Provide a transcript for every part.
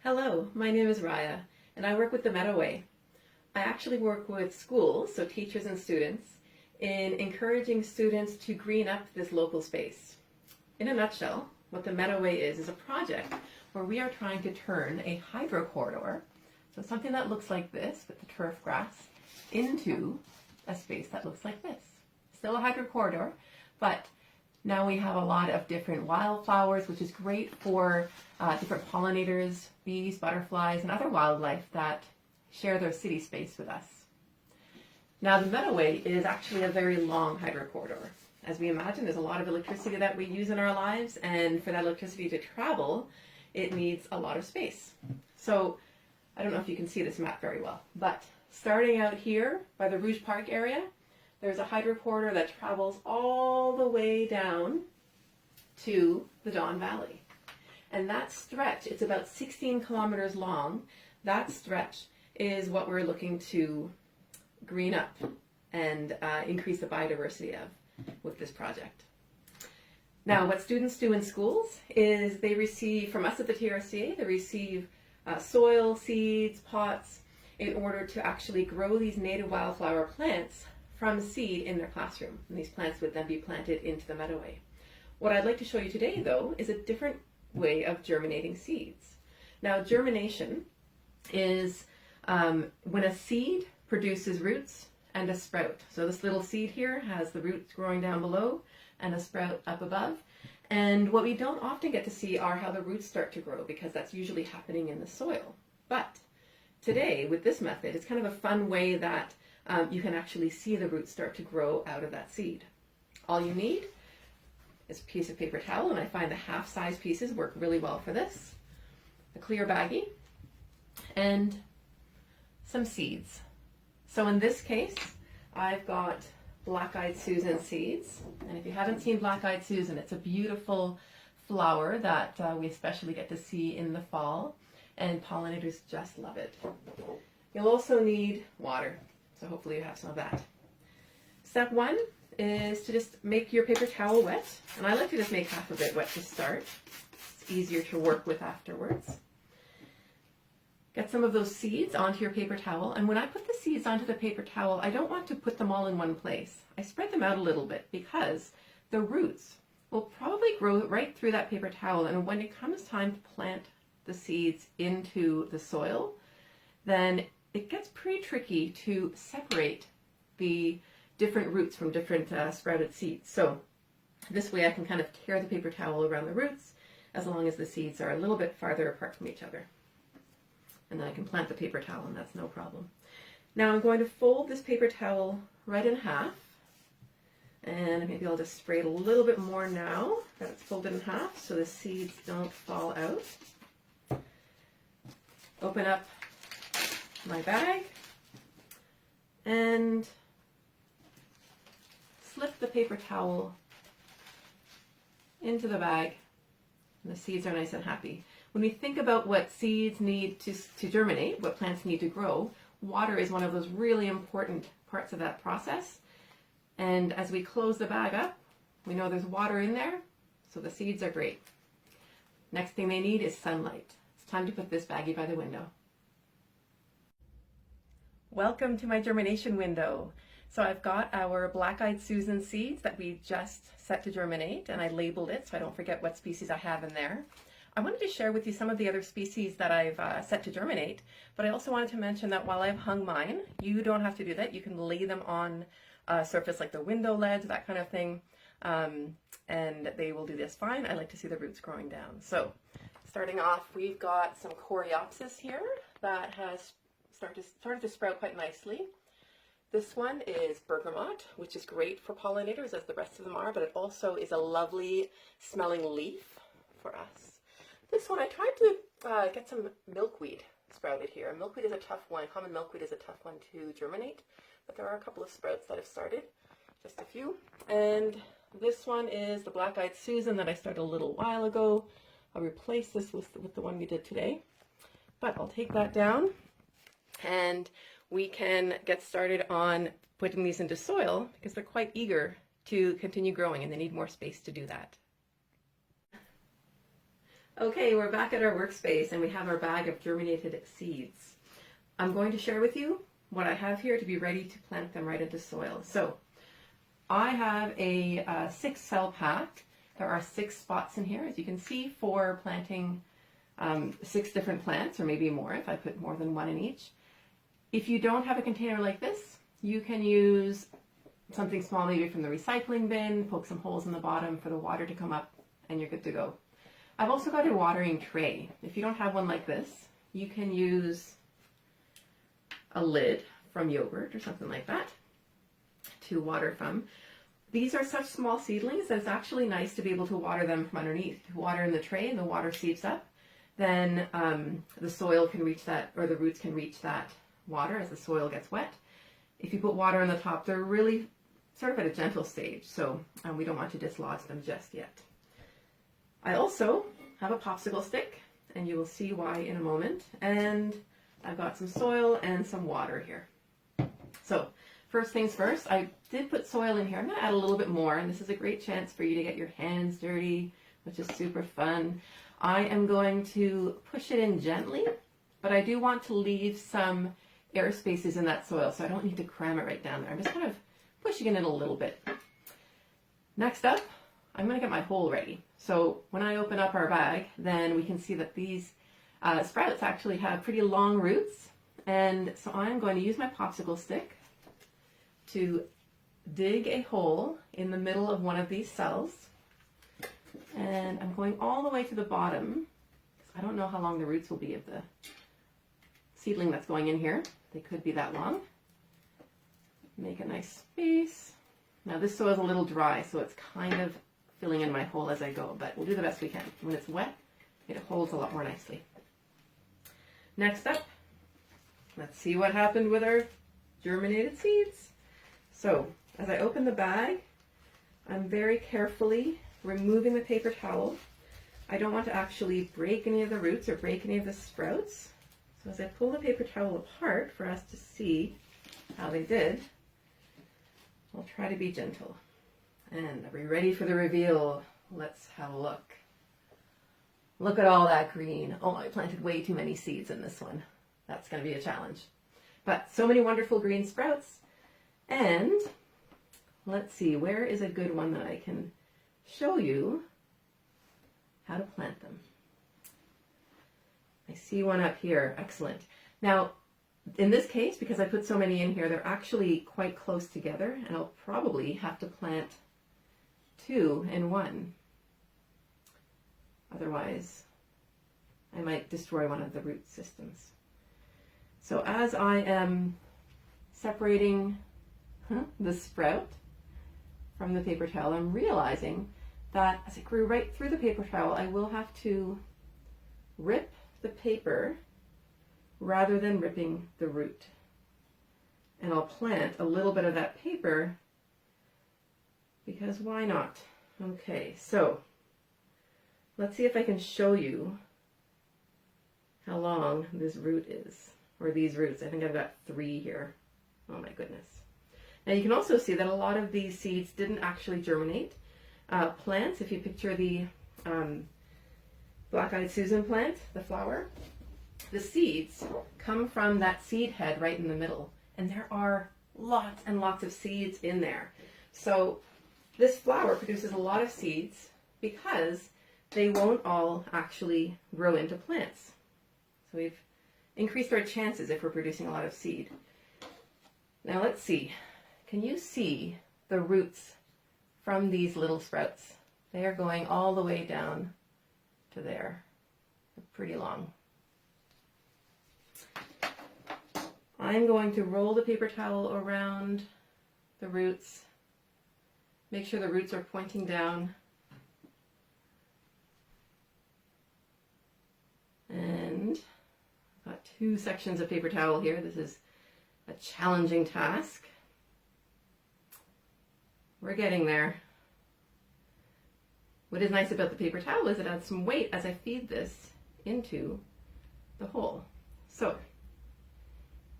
Hello, my name is Raya, and I work with the Meadoway. I actually work with schools, so teachers and students, in encouraging students to green up this local space. In a nutshell, what the Meadoway is a project where we are trying to turn a hydro corridor, so something that looks like this with the turf grass, into a space that looks like this. Still a hydro corridor, but now we have a lot of different wildflowers, which is great for different pollinators, bees, butterflies, and other wildlife that share their city space with us. Now, the Meadoway is actually a very long hydro corridor. As we imagine, there's a lot of electricity that we use in our lives, and for that electricity to travel, it needs a lot of space. So, I don't know if you can see this map very well, but starting out here by the Rouge Park area, there's a hydro corridor that travels all the way down to the Don Valley. And that stretch, it's about 16 kilometers long. That stretch is what we're looking to green up and increase the biodiversity of with this project. Now, what students do in schools is they receive, from us at the TRCA, they receive soil, seeds, pots, in order to actually grow these native wildflower plants from seed in their classroom. And these plants would then be planted into the Meadoway. What I'd like to show you today, though, is a different way of germinating seeds. Now, germination is when a seed produces roots and a sprout. So this little seed here has the roots growing down below and a sprout up above. And what we don't often get to see are how the roots start to grow, because that's usually happening in the soil. But today, with this method, it's kind of a fun way that you can actually see the roots start to grow out of that seed. All you need is a piece of paper towel, and I find the half-size pieces work really well for this, a clear baggie, and some seeds. So in this case, I've got Black-Eyed Susan seeds, and if you haven't seen Black-Eyed Susan, it's a beautiful flower that we especially get to see in the fall, and pollinators just love it. You'll also need water. So hopefully you have some of that. Step one is to just make your paper towel wet. And I like to just make half of it wet to start. It's easier to work with afterwards. Get some of those seeds onto your paper towel. And when I put the seeds onto the paper towel, I don't want to put them all in one place. I spread them out a little bit because the roots will probably grow right through that paper towel. And when it comes time to plant the seeds into the soil, then it gets pretty tricky to separate the different roots from different sprouted seeds. So this way I can kind of tear the paper towel around the roots as long as the seeds are a little bit farther apart from each other. And then I can plant the paper towel, and that's no problem. Now I'm going to fold this paper towel right in half. And maybe I'll just spray it a little bit more now that it's folded in half so the seeds don't fall out. Open up my bag and slip the paper towel into the bag, and the seeds are nice and happy. When we think about what seeds need to germinate, what plants need to grow, water is one of those really important parts of that process. And as we close the bag up, we know there's water in there, so the seeds are great. Next thing they need is sunlight. It's time to put this baggie by the window. Welcome to my germination window. So I've got our Black-Eyed Susan seeds that we just set to germinate, and I labeled it so I don't forget what species I have in there. I wanted to share with you some of the other species that I've set to germinate, but I also wanted to mention that while I've hung mine, you don't have to do that. You can lay them on a surface like the window ledge, that kind of thing, and they will do this fine. I like to see the roots growing down. So starting off, we've got some Coreopsis here that has started to sprout quite nicely. This one is bergamot, which is great for pollinators, as the rest of them are, but it also is a lovely smelling leaf for us. This one, I tried to get some milkweed sprouted here. Milkweed is a tough one. Common milkweed is a tough one to germinate, but there are a couple of sprouts that have started, just a few. And this one is the Black-Eyed Susan that I started a little while ago. I'll replace this with the one we did today, but I'll take that down. And we can get started on putting these into soil because they're quite eager to continue growing and they need more space to do that. Okay, we're back at our workspace and we have our bag of germinated seeds. I'm going to share with you what I have here to be ready to plant them right into soil. So I have a 6-cell pack. There are 6 spots in here, as you can see, for planting 6 different plants, or maybe more if I put more than one in each. If you don't have a container like this, you can use something small, maybe from the recycling bin, poke some holes in the bottom for the water to come up, and you're good to go. I've also got a watering tray. If you don't have one like this, you can use a lid from yogurt or something like that to water from. These are such small seedlings that it's actually nice to be able to water them from underneath. To water in the tray and the water seeps up, then the soil can reach that, or the roots can reach that water as the soil gets wet. If you put water on the top, they're really sort of at a gentle stage, so we don't want to dislodge them just yet. I also have a popsicle stick, and you will see why in a moment, and I've got some soil and some water here. So first things first, I did put soil in here. I'm going to add a little bit more, and this is a great chance for you to get your hands dirty, which is super fun. I am going to push it in gently, but I do want to leave some air spaces in that soil, so I don't need to cram it right down there. I'm just kind of pushing it in a little bit. Next up, I'm going to get my hole ready. So when I open up our bag, then we can see that these sprouts actually have pretty long roots, and so I'm going to use my popsicle stick to dig a hole in the middle of one of these cells, and I'm going all the way to the bottom. I don't know how long the roots will be of the seedling that's going in here. They could be that long. Make a nice space. Now this soil is a little dry, so it's kind of filling in my hole as I go, but we'll do the best we can. When it's wet, it holds a lot more nicely. Next up, let's see what happened with our germinated seeds. So as I open the bag, I'm very carefully removing the paper towel. I don't want to actually break any of the roots or break any of the sprouts. So as I pull the paper towel apart for us to see how they did, I'll try to be gentle. And are we ready for the reveal? Let's have a look. Look at all that green. Oh, I planted way too many seeds in this one. That's going to be a challenge. But so many wonderful green sprouts. And let's see, where is a good one that I can show you how to plant them? I see one up here. Excellent. Now, in this case, because I put so many in here, they're actually quite close together, and I'll probably have to plant 2 in one. Otherwise, I might destroy one of the root systems. So as I am separating the sprout from the paper towel, I'm realizing that as I grew right through the paper towel, I will have to rip the paper rather than ripping the root. And I'll plant a little bit of that paper because why not? Okay, so let's see if I can show you how long this root is, or these roots. I think I've got 3 here. Oh my goodness. Now you can also see that a lot of these seeds didn't actually germinate. Plants, if you picture the Black-Eyed Susan plant, the flower, the seeds come from that seed head right in the middle, and there are lots and lots of seeds in there. So this flower produces a lot of seeds because they won't all actually grow into plants. So we've increased our chances if we're producing a lot of seed. Now let's see. Can you see the roots from these little sprouts? They are going all the way down to there. They're pretty long. I'm going to roll the paper towel around the roots. Make sure the roots are pointing down. And I've got 2 sections of paper towel here. This is a challenging task. We're getting there. What is nice about the paper towel is it adds some weight as I feed this into the hole. So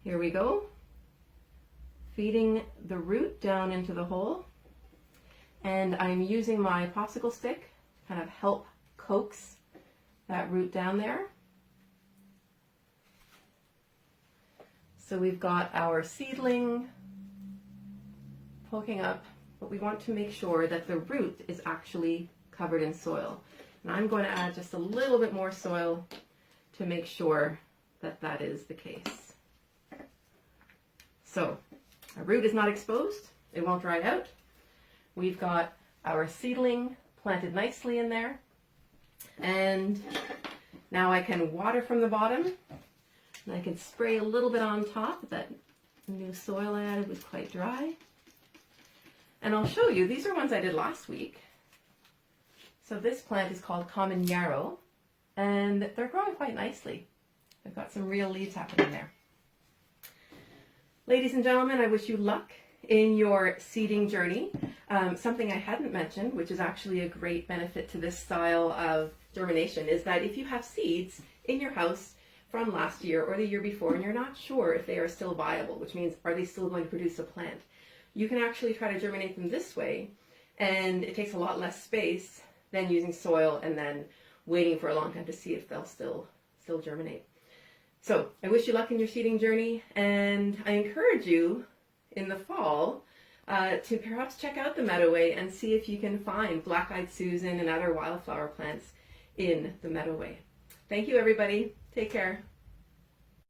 here we go, feeding the root down into the hole, and I'm using my popsicle stick to kind of help coax that root down there. So we've got our seedling poking up, but we want to make sure that the root is actually covered in soil. And I'm going to add just a little bit more soil to make sure that that is the case. So our root is not exposed. It won't dry out. We've got our seedling planted nicely in there. And now I can water from the bottom. And I can spray a little bit on top. That new soil I added was quite dry. And I'll show you, these are ones I did last week. So this plant is called common yarrow, and they're growing quite nicely. They've got some real leaves happening there. Ladies and gentlemen, I wish you luck in your seeding journey. Something I hadn't mentioned, which is actually a great benefit to this style of germination, is that if you have seeds in your house from last year or the year before and you're not sure if they are still viable, which means are they still going to produce a plant, you can actually try to germinate them this way, and it takes a lot less space than using soil and then waiting for a long time to see if they'll still germinate. So I wish you luck in your seeding journey, and I encourage you in the fall to perhaps check out the Meadoway and see if you can find Black-Eyed Susan and other wildflower plants in the Meadoway. Thank you, everybody. Take care.